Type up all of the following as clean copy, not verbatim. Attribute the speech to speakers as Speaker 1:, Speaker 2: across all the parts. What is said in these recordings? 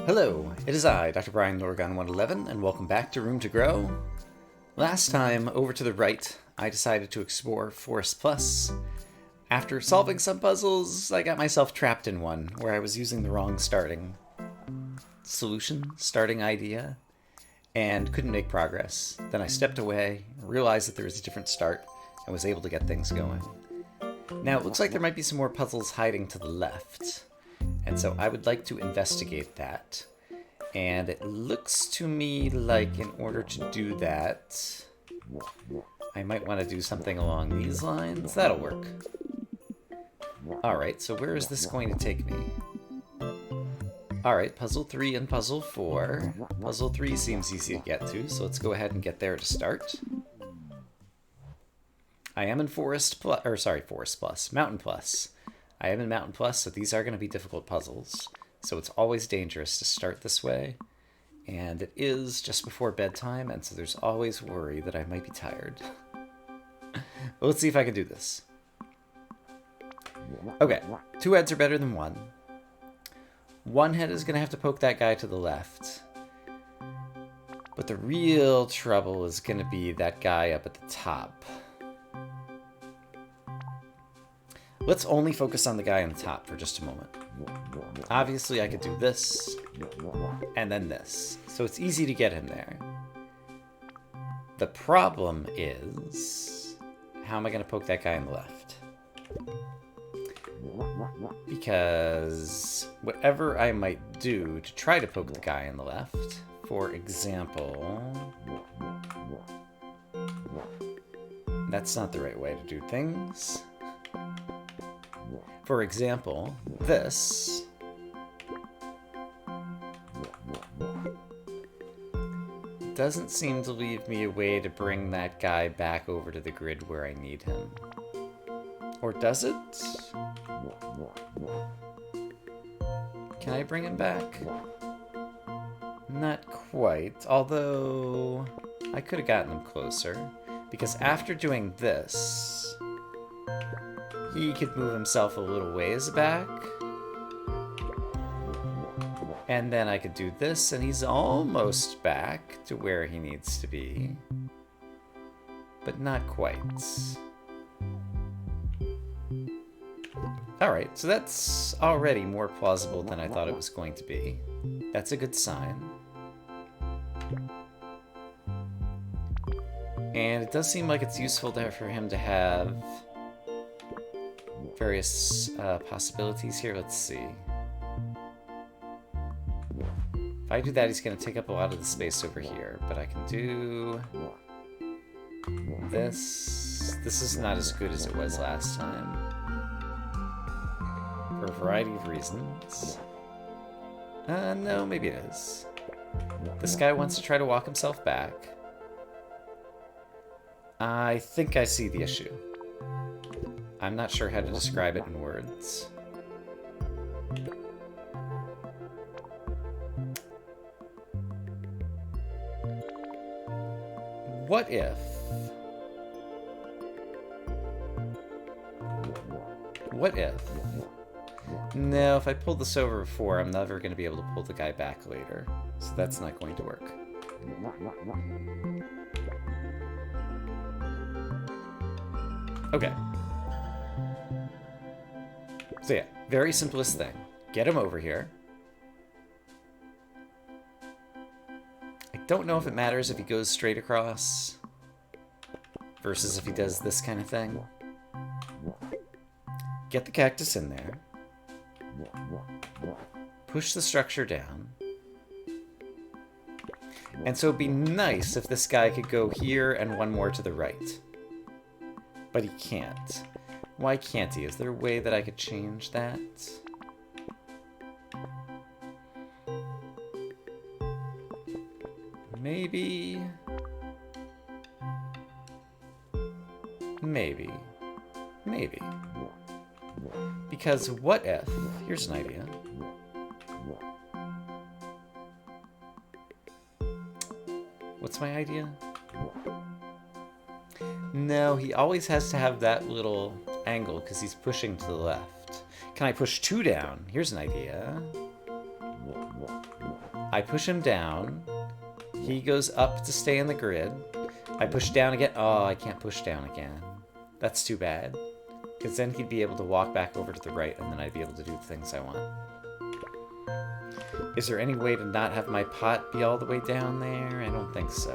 Speaker 1: Hello, it is I, Dr. Brian Lorgon 111, and welcome back to Room to Grow. Last time, over to the right, I decided to explore Forest Plus. After solving some puzzles, I got myself trapped in one, where I was using the wrong starting idea, and couldn't make progress. Then I stepped away, realized that there was a different start, and was able to get things going. Now, it looks like there might be some more puzzles hiding to the left. And so I would like to investigate that. And it looks to me like in order to do that, I might want to do something along these lines. That'll work. Alright, so where is this going to take me? Alright, puzzle 3 and puzzle 4. Puzzle 3 seems easy to get to, so let's go ahead and get there to start. I am in Mountain Plus. I am in Mountain Plus, so these are going to be difficult puzzles. So it's always dangerous to start this way. And it is just before bedtime, and so there's always worry that I might be tired. But let's see if I can do this. Okay, 2 heads are better than 1. 1 head is going to have to poke that guy to the left. But the real trouble is going to be that guy up at the top. Let's only focus on the guy on the top for just a moment. Obviously, I could do this, and then this. So it's easy to get him there. The problem is, how am I going to poke that guy on the left? Because whatever I might do to try to poke the guy on the left, for example... That's not the right way to do things. For example, this doesn't seem to leave me a way to bring that guy back over to the grid where I need him. Or does it? Can I bring him back? Not quite, although I could have gotten him closer, because after doing this, he could move himself a little ways back. And then I could do this, and he's almost back to where he needs to be. But not quite. Alright, so that's already more plausible than I thought it was going to be. That's a good sign. And it does seem like it's useful for him to have various possibilities here. Let's see. If I do that, he's going to take up a lot of the space over here. But I can do this. This is not as good as it was last time, for a variety of reasons. No, maybe it is. This guy wants to try to walk himself back. I think I see the issue. I'm not sure how to describe it in words. What if... No, if I pull this over before, I'm never going to be able to pull the guy back later. So that's not going to work. Okay. So yeah, very simplest thing. Get him over here. I don't know if it matters if he goes straight across versus if he does this kind of thing. Get the cactus in there. Push the structure down. And so it'd be nice if this guy could go here and one more to the right. But he can't. Why can't he? Is there a way that I could change that? Maybe. Because what if... Here's an idea. What's my idea? No, he always has to have that little angle because he's pushing to the left. Can I push 2 down? Here's an idea. I push him down. He goes up to stay in the grid. I push down again. Oh, I can't push down again. That's too bad. Because then he'd be able to walk back over to the right, and then I'd be able to do the things I want. Is there any way to not have my pot be all the way down there? I don't think so.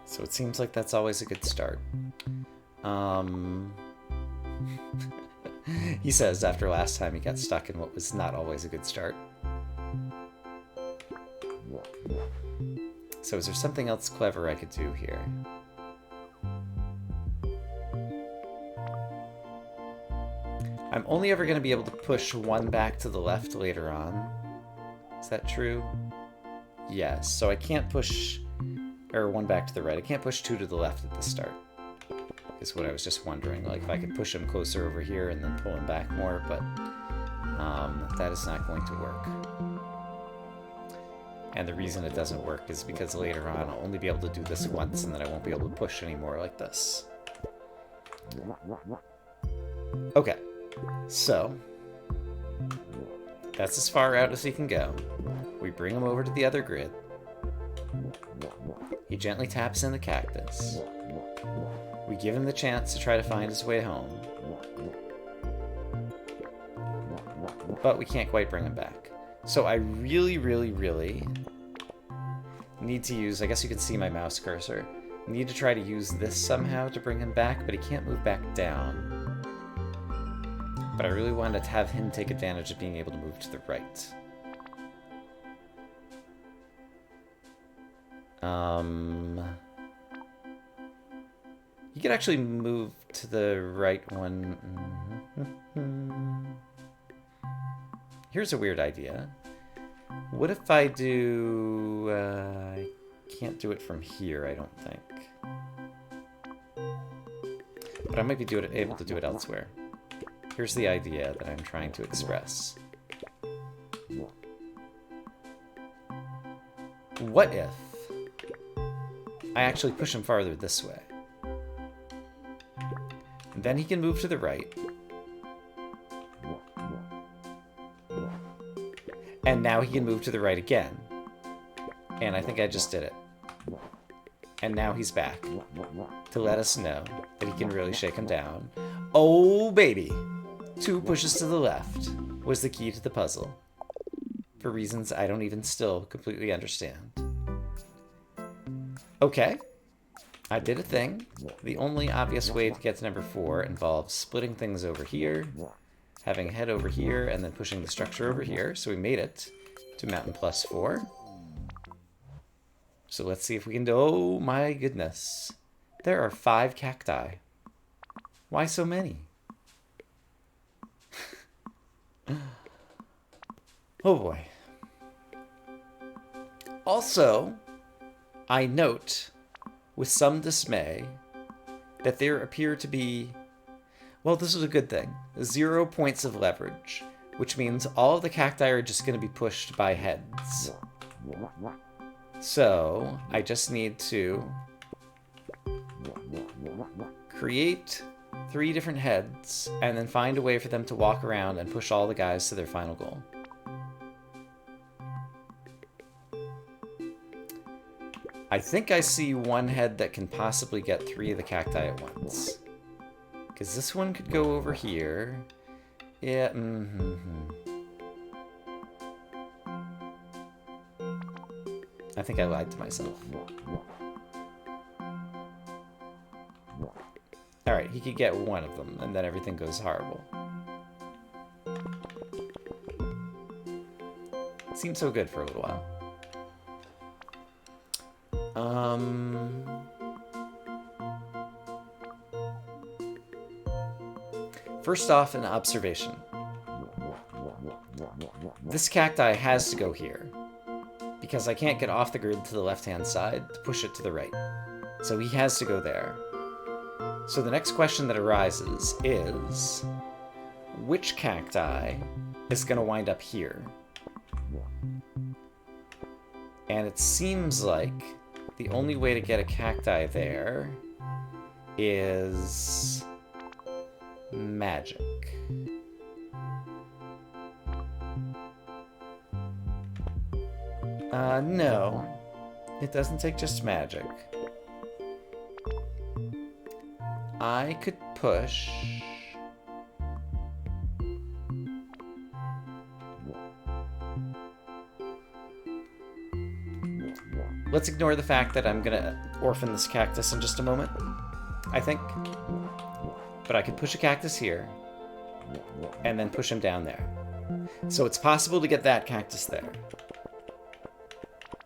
Speaker 1: So it seems like that's always a good start. He says after last time he got stuck in what was not always a good start. So is there something else clever I could do here? I'm only ever going to be able to push one back to the left later on. Is that true? Yes, so I can't push... Or one back to the right. I can't push two to the left at the start. Is what I was just wondering. Like, if I could push him closer over here and then pull him back more, but... that is not going to work. And the reason it doesn't work is because later on I'll only be able to do this once and then I won't be able to push anymore like this. Okay. So, that's as far out as he can go. We bring him over to the other grid. He gently taps in the cactus. We give him the chance to try to find his way home. But we can't quite bring him back. So I really, really, really need to use, I guess you can see my mouse cursor, need to try to use this somehow to bring him back, but he can't move back down. But I really wanted to have him take advantage of being able to move to the right. You could actually move to the right one. Here's a weird idea. What if I do... I can't do it from here, I don't think. But I might be able to do it elsewhere. Here's the idea that I'm trying to express. What if I actually push him farther this way? And then he can move to the right. And now he can move to the right again. And I think I just did it. And now he's back to let us know that he can really shake him down. Oh, baby! 2 pushes to the left was the key to the puzzle. For reasons I don't even still completely understand. Okay. I did a thing. The only obvious way to get to number 4 involves splitting things over here, having a head over here, and then pushing the structure over here. So we made it to mountain plus 4. So let's see if we can do... Oh my goodness. There are 5 cacti. Why so many? Oh boy. Also, I note with some dismay that there appear to be, well, this is a good thing, 0 points of leverage, which means all of the cacti are just going to be pushed by heads. So I just need to create 3 different heads and then find a way for them to walk around and push all the guys to their final goal. I think I see one head that can possibly get 3 of the cacti at once. Because this one could go over here. Yeah, I think I lied to myself. Alright, he could get 1 of them, and then everything goes horrible. It seemed so good for a little while. First off, an observation. This cacti has to go here, because I can't get off the grid to the left-hand side to push it to the right. So he has to go there. So the next question that arises is, which cacti is going to wind up here? And it seems like the only way to get a cacti there is magic. No. It doesn't take just magic. I could push... Let's ignore the fact that I'm gonna orphan this cactus in just a moment, I think. But I could push a cactus here, and then push him down there. So it's possible to get that cactus there.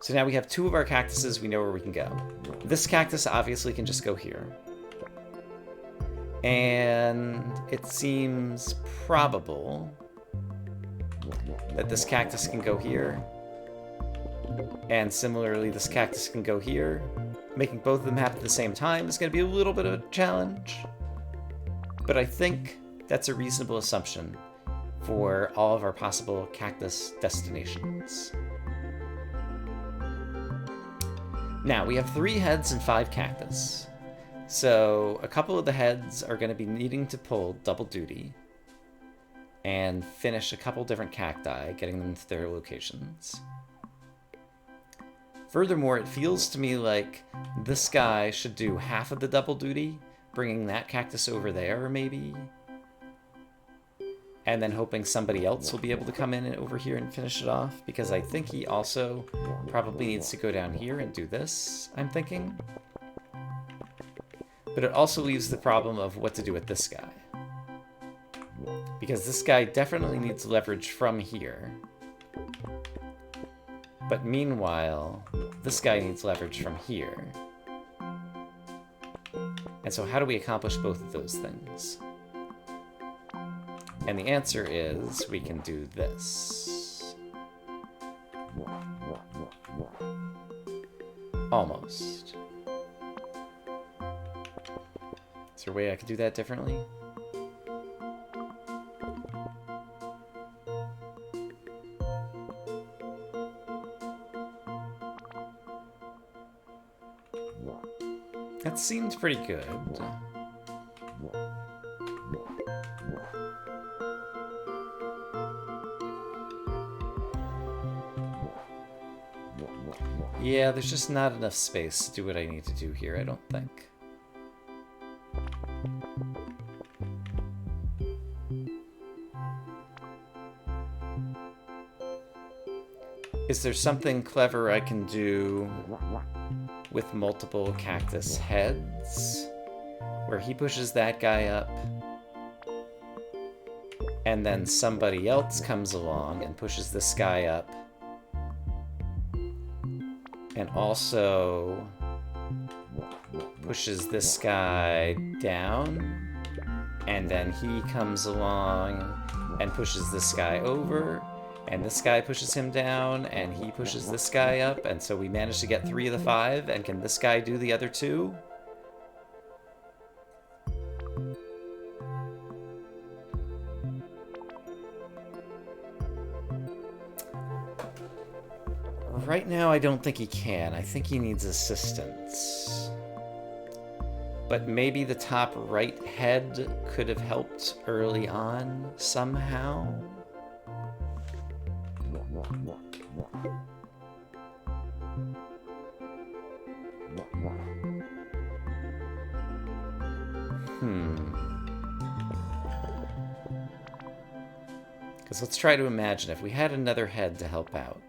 Speaker 1: So now we have two of our cactuses, we know where we can go. This cactus obviously can just go here. And it seems probable that this cactus can go here. And similarly, this cactus can go here. Making both of them happen at the same time is going to be a little bit of a challenge. But I think that's a reasonable assumption for all of our possible cactus destinations. Now, we have 3 heads and 5 cactus. So a couple of the heads are going to be needing to pull double duty and finish a couple different cacti, getting them to their locations. Furthermore, it feels to me like this guy should do half of the double duty, bringing that cactus over there, maybe. And then hoping somebody else will be able to come in and over here and finish it off, because I think he also probably needs to go down here and do this, I'm thinking. But it also leaves the problem of what to do with this guy. Because this guy definitely needs leverage from here. But meanwhile, this guy needs leverage from here. And so how do we accomplish both of those things? And the answer is we can do this. Almost. Is there a way I could do that differently? That seems pretty good. Yeah, there's just not enough space to do what I need to do here, I don't think. Is there something clever I can do with multiple cactus heads, where he pushes that guy up, and then somebody else comes along and pushes this guy up, and also pushes this guy down, and then he comes along and pushes this guy over, and this guy pushes him down, and he pushes this guy up, and so we managed to get 3 of the 5, and can this guy do the other 2? Right now, I don't think he can. I think he needs assistance. But maybe the top right head could have helped early on somehow? Because let's try to imagine if we had another head to help out.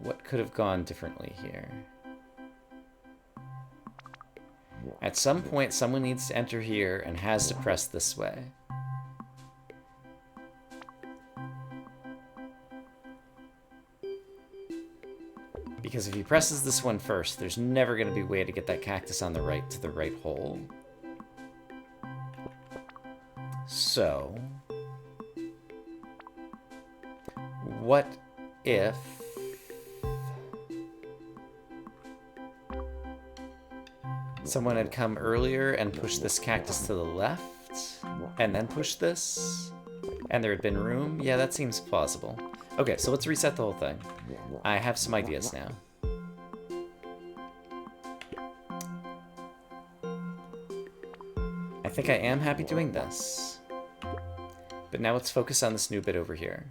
Speaker 1: What could have gone differently here? At some point, someone needs to enter here and has to press this way. Because if he presses this one first, there's never going to be a way to get that cactus on the right to the right hole. So, what if someone had come earlier and pushed this cactus to the left, and then pushed this, and there had been room? Yeah, that seems plausible. Okay, so let's reset the whole thing. I have some ideas now. I think I am happy doing this. But now let's focus on this new bit over here.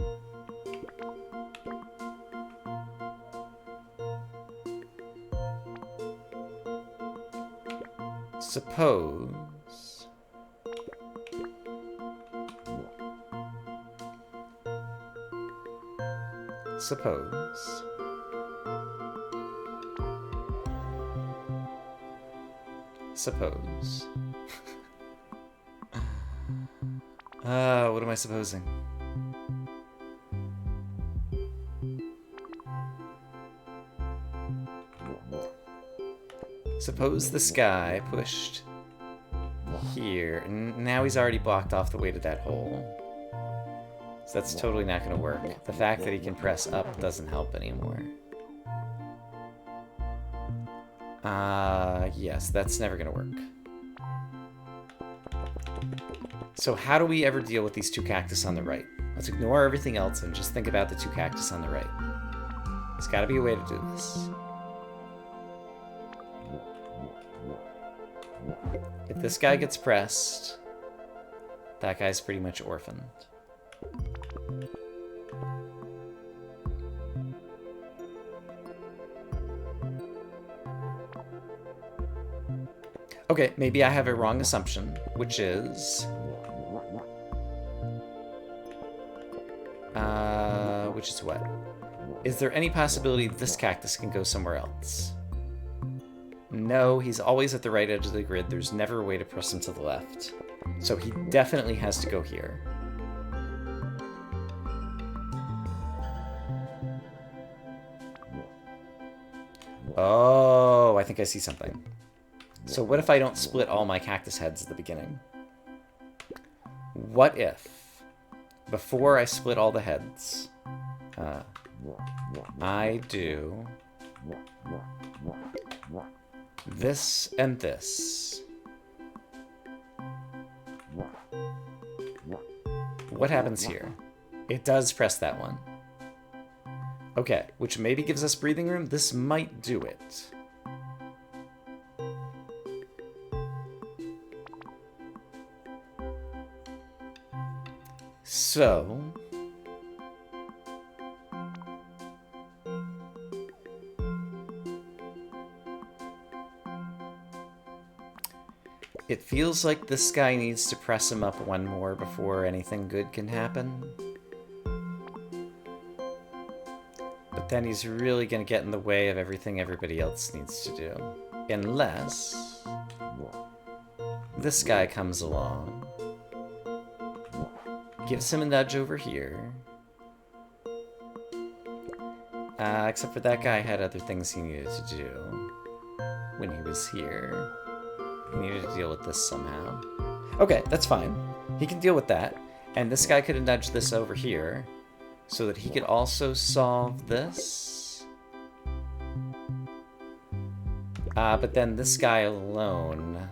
Speaker 1: Suppose... Suppose... Suppose... what am I supposing? Suppose this guy pushed here, and now he's already blocked off the way to that hole. So that's totally not going to work. The fact that he can press up doesn't help anymore. Yes, that's never going to work. So how do we ever deal with these two cactus on the right? Let's ignore everything else and just think about the two cactus on the right. There's got to be a way to do this. If this guy gets pressed, that guy's pretty much orphaned. Okay, maybe I have a wrong assumption, which is... which is what? Is there any possibility this cactus can go somewhere else? No, he's always at the right edge of the grid. There's never a way to press him to the left. So he definitely has to go here. Oh, I think I see something. So what if I don't split all my cactus heads at the beginning? What if, before I split all the heads, I do this and this? What happens here? It does press that one. Okay, which maybe gives us breathing room. This might do it. So... it feels like this guy needs to press him up one more before anything good can happen. But then he's really going to get in the way of everything everybody else needs to do. Unless this guy comes along, gives him a nudge over here. Except for that guy had other things he needed to do when he was here. He needed to deal with this somehow. Okay, that's fine. He can deal with that. And this guy could have nudged this over here so that he could also solve this. But then this guy alone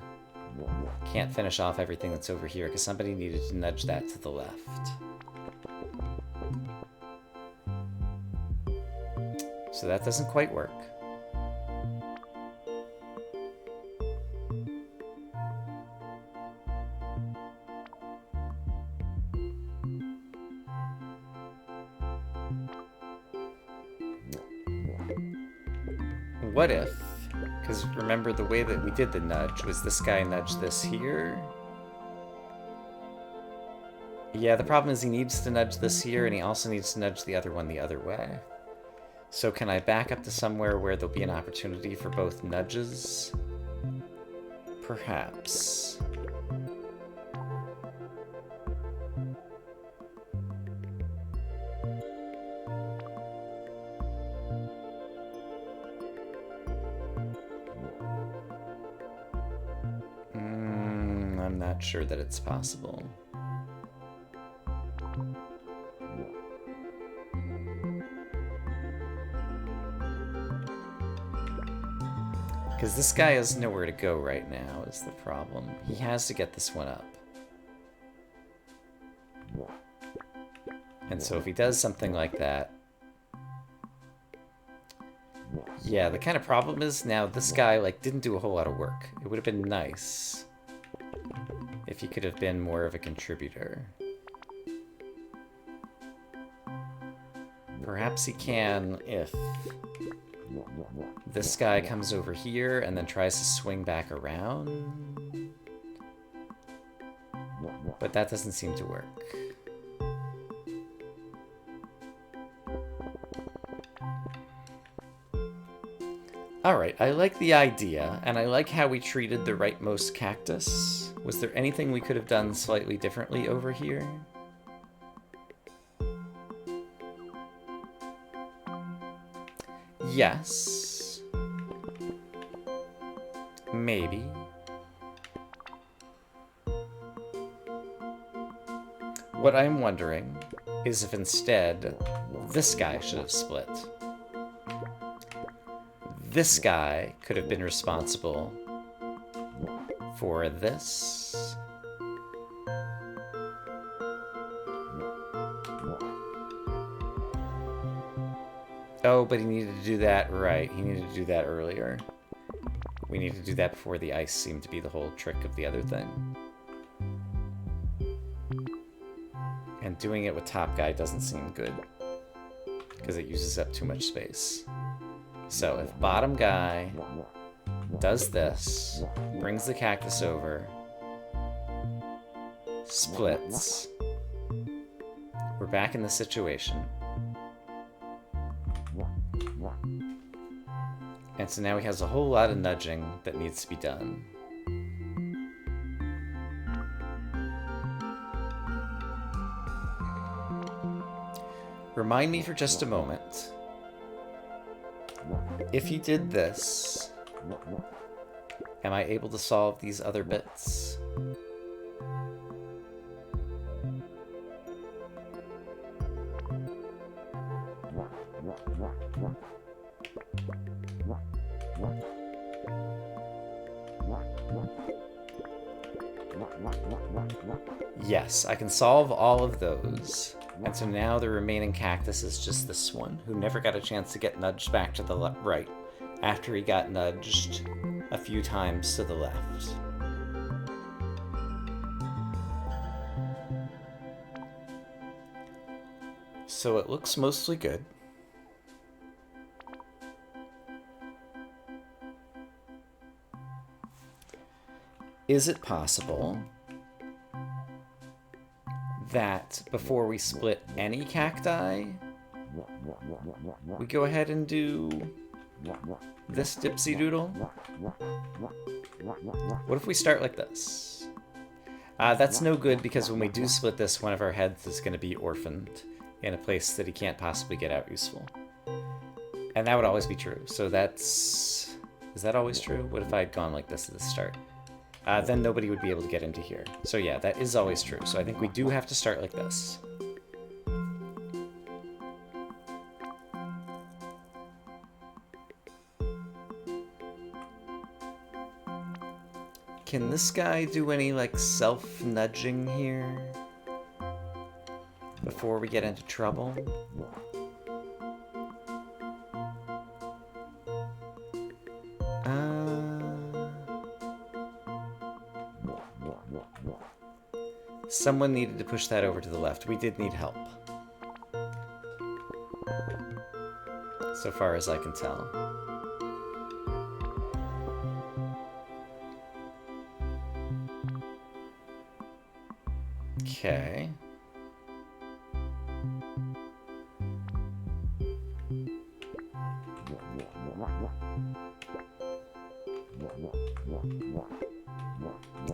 Speaker 1: can't finish off everything that's over here because somebody needed to nudge that to the left. So that doesn't quite work. What if, because remember the way that we did the nudge was this guy nudged this here. Yeah, the problem is he needs to nudge this here and he also needs to nudge the other one the other way. So can I back up to somewhere where there'll be an opportunity for both nudges? Perhaps. I'm not sure that it's possible. Because this guy has nowhere to go right now is the problem. He has to get this one up. And so if he does something like that... yeah, the kind of problem is now this guy didn't do a whole lot of work. It would have been nice if he could have been more of a contributor. Perhaps he can if this guy comes over here and then tries to swing back around. But that doesn't seem to work. Alright, I like the idea, and I like how we treated the rightmost cactus. Was there anything we could have done slightly differently over here? Yes. Maybe. What I'm wondering is if instead this guy should have split. This guy could have been responsible for this. Oh, but he needed to do that, right. He needed to do that earlier. We need to do that before the ice seemed to be the whole trick of the other thing. And doing it with top guy doesn't seem good, because it uses up too much space. So if bottom guy does this, brings the cactus over, splits, we're back in the situation. And so now he has a whole lot of nudging that needs to be done. Remind me for just a moment. If he did this, am I able to solve these other bits? Yes, I can solve all of those. And so now the remaining cactus is just this one, who never got a chance to get nudged back to the right, after he got nudged a few times to the left. So it looks mostly good. Is it possible that before we split any cacti, we go ahead and do this dipsy doodle? What if we start like this? That's no good, because when we do split this, one of our heads is going to be orphaned in a place that he can't possibly get out useful. And that would always be true. So that's... Is that always true? What if I had gone like this at the start? Then nobody would be able to get into here. So yeah, that is always true. So I think we do have to start like this. Can this guy do any, like, self-nudging here before we get into trouble? Someone needed to push that over to the left. We did need help, so far as I can tell. Okay.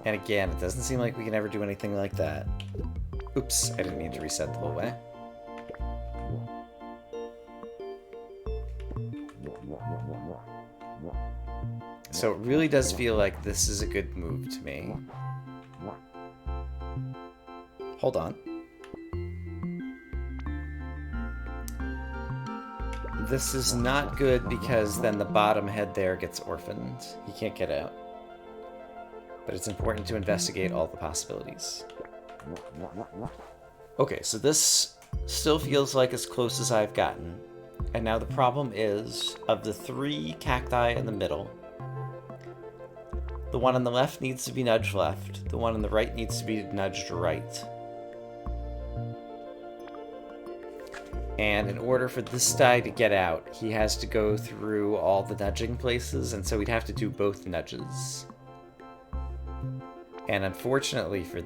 Speaker 1: And again, it doesn't seem like we can ever do anything like that. Oops, I didn't mean to reset the whole way. So it really does feel like this is a good move to me. Hold on. This is not good, because then the bottom head there gets orphaned. He can't get out. But it's important to investigate all the possibilities. Okay, so this still feels like as close as I've gotten. And now the problem is, of the 3 cacti in the middle, the one on the left needs to be nudged left, the one on the right needs to be nudged right. And in order for this guy to get out, he has to go through all the nudging places, and so we'd have to do both nudges. And unfortunately for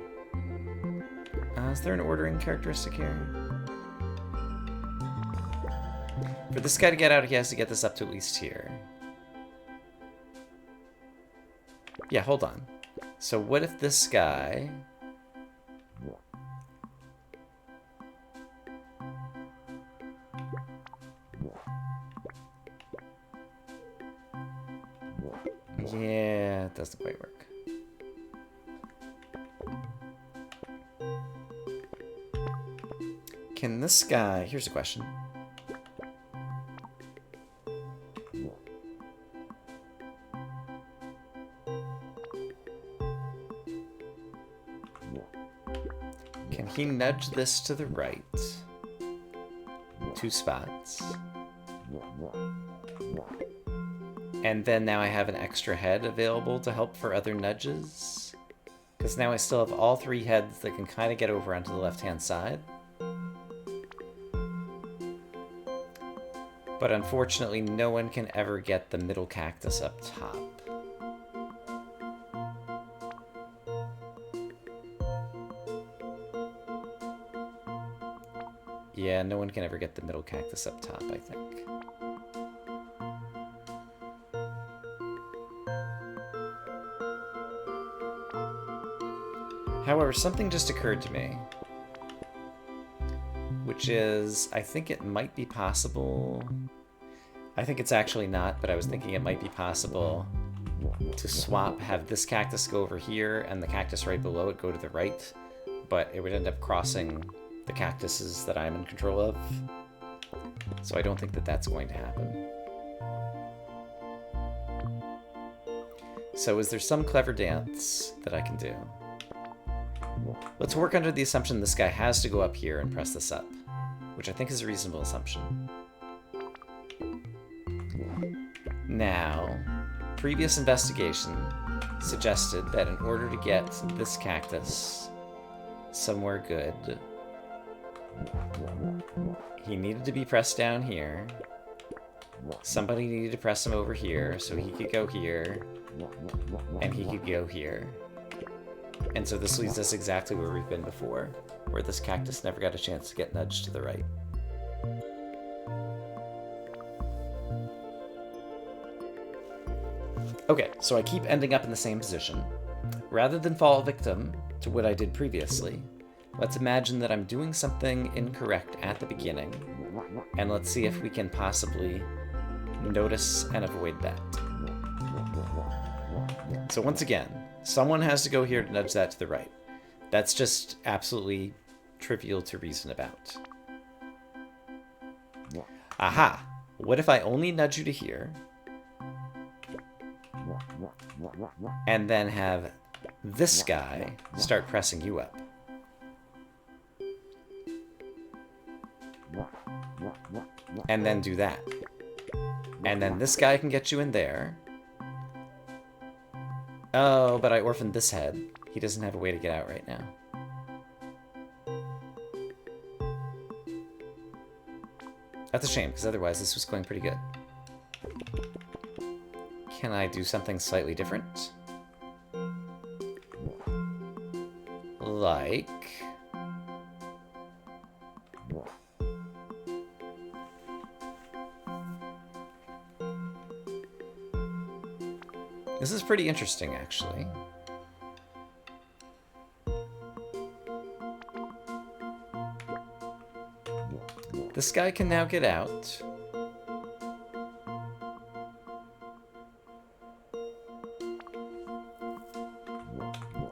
Speaker 1: Is there an ordering characteristic here? For this guy to get out, he has to get this up to at least here. Yeah, hold on. So what if this guy... Yeah, it doesn't quite work. Can this guy... Here's a question. Can he nudge this to the right? 2 spots. And then now I have an extra head available to help for other nudges. Because now I still have all 3 heads that can kind of get over onto the left-hand side. But unfortunately, no one can ever get the middle cactus up top. Yeah, no one can ever get the middle cactus up top, I think. However, something just occurred to me, which is, I think it might be possible. I think it's actually not, but I was thinking it might be possible to swap, have this cactus go over here and the cactus right below it go to the right, but it would end up crossing the cactuses that I'm in control of. So I don't think that that's going to happen. So is there some clever dance that I can do? Let's work under the assumption this guy has to go up here and press this up, which I think is a reasonable assumption. Now, previous investigation suggested that in order to get this cactus somewhere good, he needed to be pressed down here. Somebody needed to press him over here so he could go here, and he could go here. And so this leads us exactly where we've been before, where this cactus never got a chance to get nudged to the right. Okay, so I keep ending up in the same position. Rather than fall victim to what I did previously, let's imagine that I'm doing something incorrect at the beginning, and let's see if we can possibly notice and avoid that. So once again, someone has to go here to nudge that to the right. That's just absolutely trivial to reason about. Aha! What if I only nudge you to here, and then have this guy start pressing you up? And then do that. And then this guy can get you in there. Oh, but I orphaned this head. He doesn't have a way to get out right now. That's a shame, because otherwise this was going pretty good. Can I do something slightly different? Like... This is pretty interesting, actually. This guy can now get out.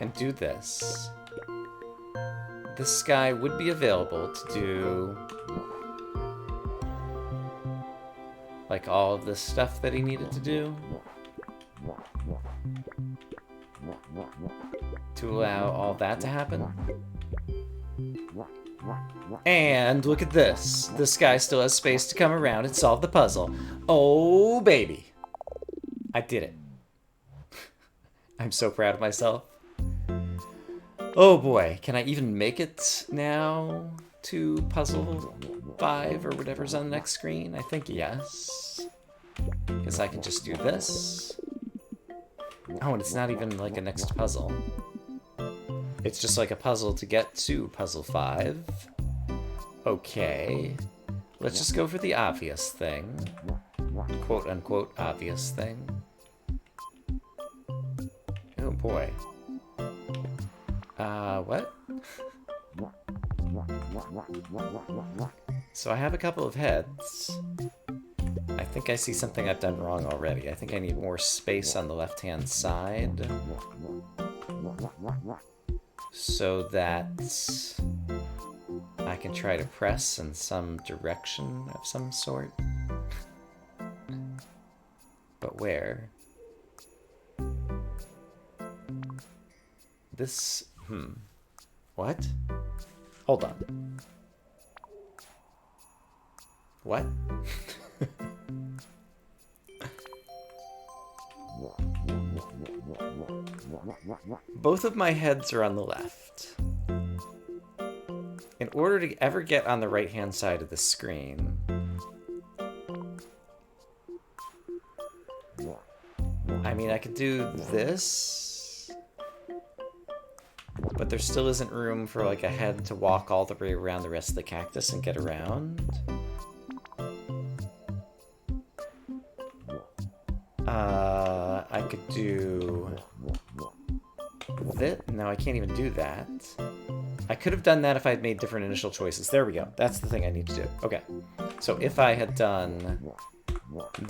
Speaker 1: And do this. This guy would be available to do like all of this stuff that he needed to do to allow all that to happen. And look at this. This guy still has space to come around and solve the puzzle. Oh, baby. I did it. I'm so proud of myself. Oh boy, can I even make it now to puzzle 5 or whatever's on the next screen? I think yes. Because I can just do this. Oh, and it's not even like a next puzzle. It's just like a puzzle to get to puzzle 5. Okay. Let's just go for the obvious thing. Quote unquote obvious thing. Oh boy. What? So I have a couple of heads. I think I see something I've done wrong already. I think I need more space on the left-hand side. So that I can try to press in some direction of some sort. But where? This... What? Hold on. What? Both of my heads are on the left. In order to ever get on the right-hand side of the screen, I mean, I could do this, but there still isn't room for like a head to walk all the way around the rest of the cactus and get around. I could do this. No, I can't even do that. I could have done that if I had made different initial choices. There we go. That's the thing I need to do. Okay. So if I had done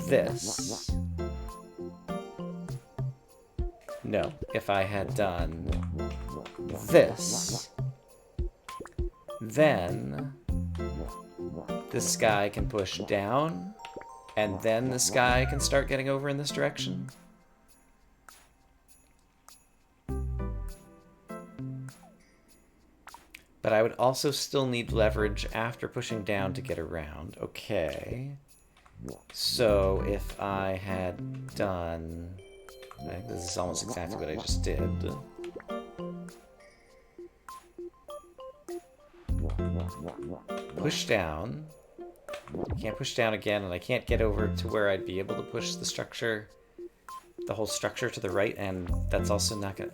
Speaker 1: this... No. If I had done this, then this guy can push down, and then this guy can start getting over in this direction. But I would also still need leverage after pushing down to get around. Okay. So if I had done... I think this is almost exactly what I just did. Push down. I can't push down again, and I can't get over to where I'd be able to push the structure, the whole structure to the right, and that's also not gonna...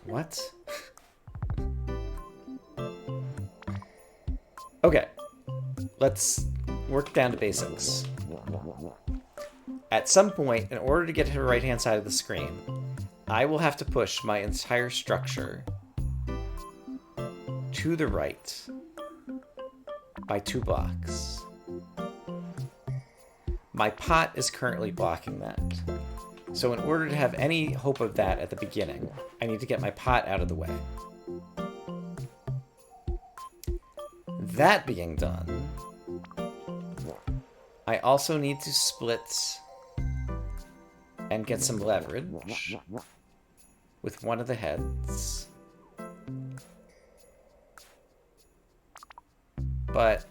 Speaker 1: What? Okay, let's work down to basics. At some point, in order to get to the right-hand side of the screen, I will have to push my entire structure to the right by 2 blocks. My pot is currently blocking that. So in order to have any hope of that at the beginning, I need to get my pot out of the way. That being done, I also need to split and get some leverage with one of the heads. But,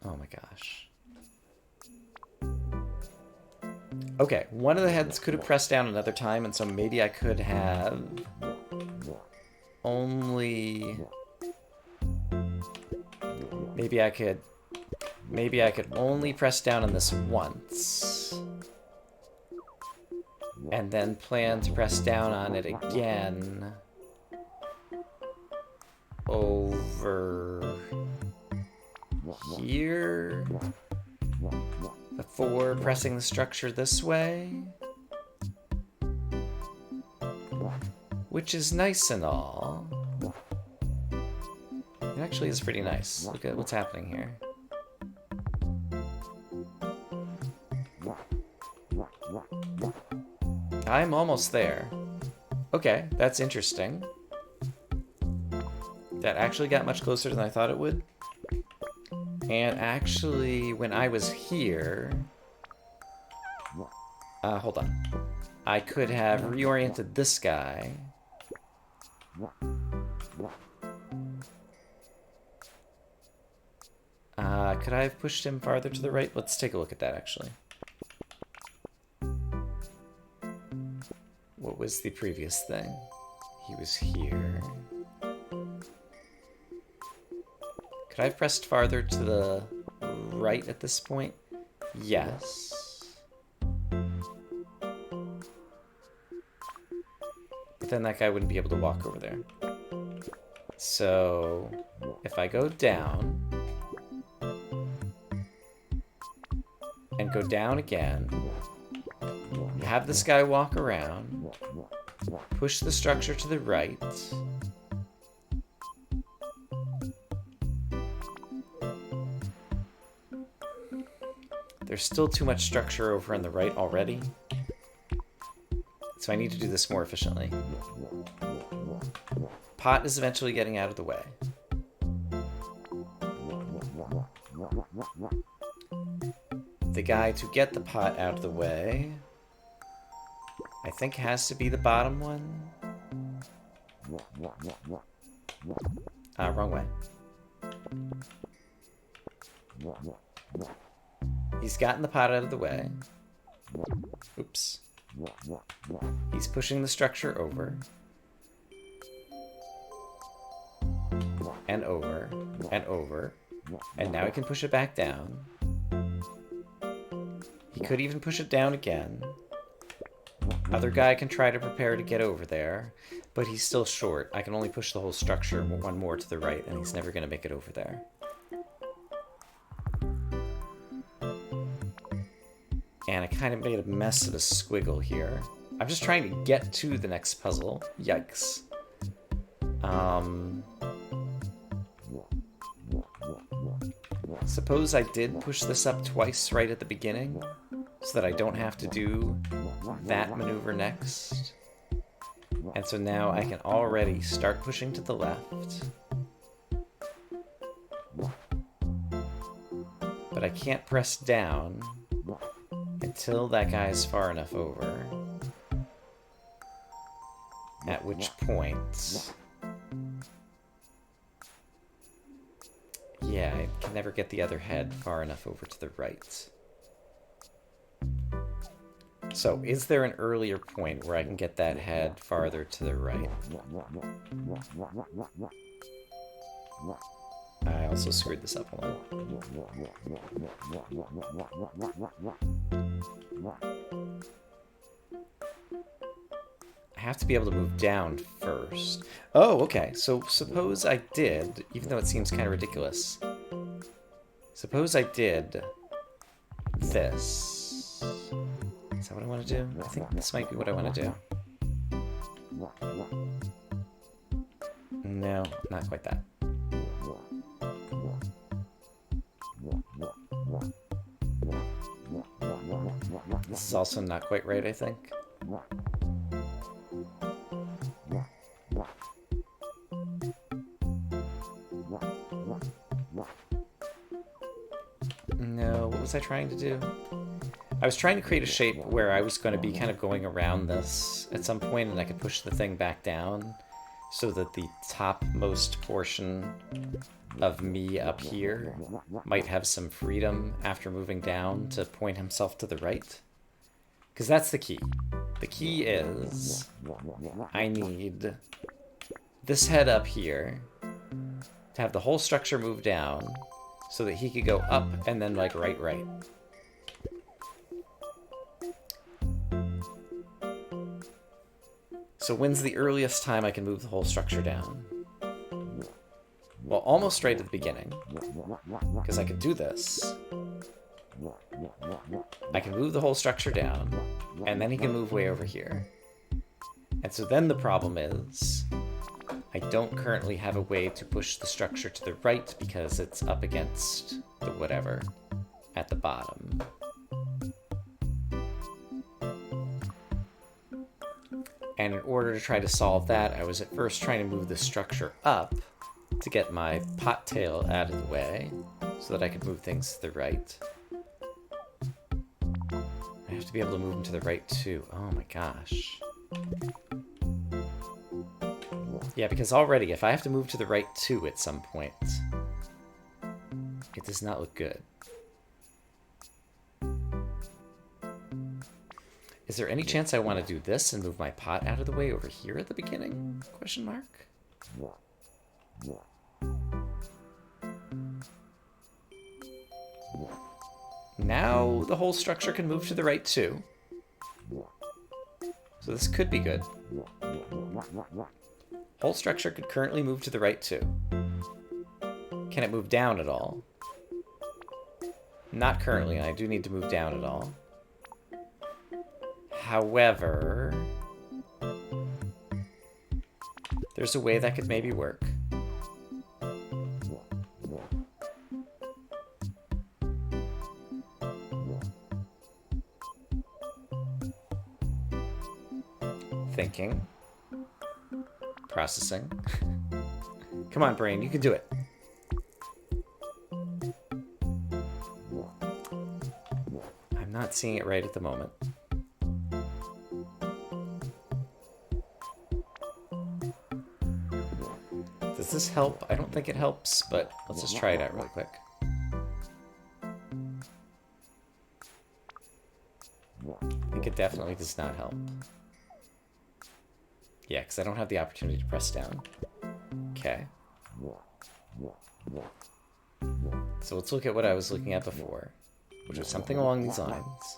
Speaker 1: oh my gosh. Okay, one of the heads could have pressed down another time, and so maybe I could have only... Maybe I could only press down on this once. And then plan to press down on it again over here before pressing the structure this way. Which is nice and all. It actually is pretty nice. Look at what's happening here. I'm almost there. Okay, that's interesting. That actually got much closer than I thought it would. And actually, when I was here... hold on. I could have reoriented this guy. Could I have pushed him farther to the right? Let's take a look at that, actually. What was the previous thing? He was here. Could I have pressed farther to the right at this point? Yes. then that guy wouldn't be able to walk over there. So if I go down and go down again, have this guy walk around, push the structure to the right, there's still too much structure over on the right already, so I need to do this more efficiently. Pot is eventually getting out of the way. The guy to get the pot out of the way, I think, has to be the bottom one. Wrong way. He's gotten the pot out of the way. Oops. He's pushing the structure over. And over. And over. And now he can push it back down. He could even push it down again. Other guy can try to prepare to get over there, but he's still short. I can only push the whole structure one more to the right, and he's never going to make it over there. And I kind of made a mess of a squiggle here. I'm just trying to get to the next puzzle. Yikes. Suppose I did push this up twice right at the beginning, so that I don't have to do that maneuver next. And so now I can already start pushing to the left. But I can't press down until that guy is far enough over. At which point... yeah, I can never get the other head far enough over to the right. So, is there an earlier point where I can get that head farther to the right? I also screwed this up a little. I have to be able to move down first. Oh, okay. So suppose I did, even though it seems kind of ridiculous. Suppose I did this. Is that what I want to do? I think this might be what I want to do. No, not quite that. This is also not quite right, I think. No, what was I trying to do? I was trying to create a shape where I was going to be kind of going around this at some point, and I could push the thing back down so that the topmost portion of me up here might have some freedom after moving down to point himself to the right. Because that's the key. The key is I need this head up here to have the whole structure move down so that he could go up and then like right. So when's the earliest time I can move the whole structure down? Well, almost right at the beginning, because I could do this. I can move the whole structure down, and then he can move way over here. And so then the problem is, I don't currently have a way to push the structure to the right because it's up against the whatever at the bottom. And in order to try to solve that, I was at first trying to move the structure up to get my pot tail out of the way so that I could move things to the right. I have to be able to move them to the right too. Oh my gosh. Yeah, because already, if I have to move to the right too at some point, it does not look good. Is there any chance I want to do this and move my pot out of the way over here at the beginning? Question mark? Now the whole structure can move to the right too. So this could be good. Whole structure could currently move to the right too. Can it move down at all? Not currently, and I do need to move down at all. However, there's a way that could maybe work. Thinking. Processing. Come on, brain, you can do it. I'm not seeing it right at the moment. Does this help? I don't think it helps, but let's just try it out really quick. I think it definitely does not help. Yeah, because I don't have the opportunity to press down. Okay. So let's look at what I was looking at before, which was something along these lines.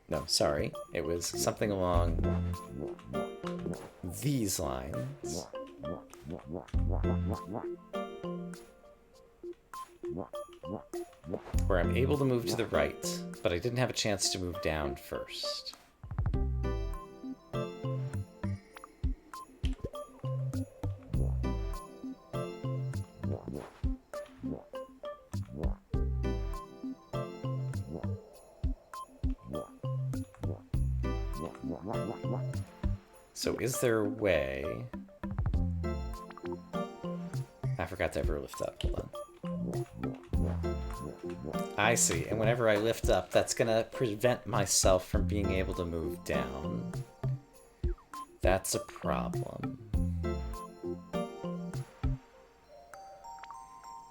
Speaker 1: No, sorry. It was something along these lines. Where I'm able to move to the right, but I didn't have a chance to move down first. So is there a way... I forgot to ever lift up. Hold on. I see. And whenever I lift up, that's going to prevent myself from being able to move down. That's a problem.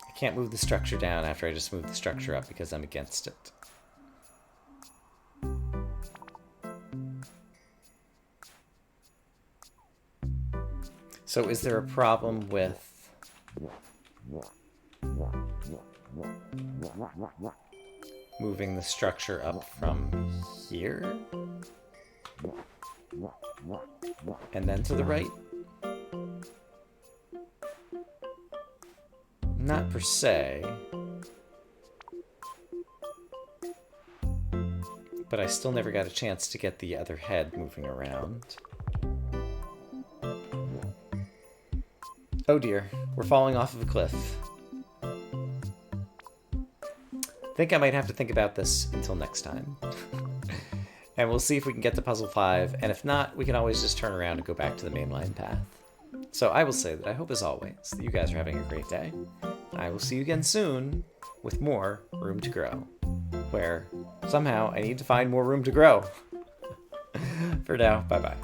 Speaker 1: I can't move the structure down after I just move the structure up because I'm against it. So is there a problem with moving the structure up from here? And then to the right? Not per se. But I still never got a chance to get the other head moving around. Oh dear, we're falling off of a cliff. I think I might have to think about this until next time. And we'll see if we can get to Puzzle 5, and if not, we can always just turn around and go back to the mainline path. So I will say that I hope, as always, that you guys are having a great day. I will see you again soon with more Room to Grow, where somehow I need to find more room to grow. For now, bye-bye.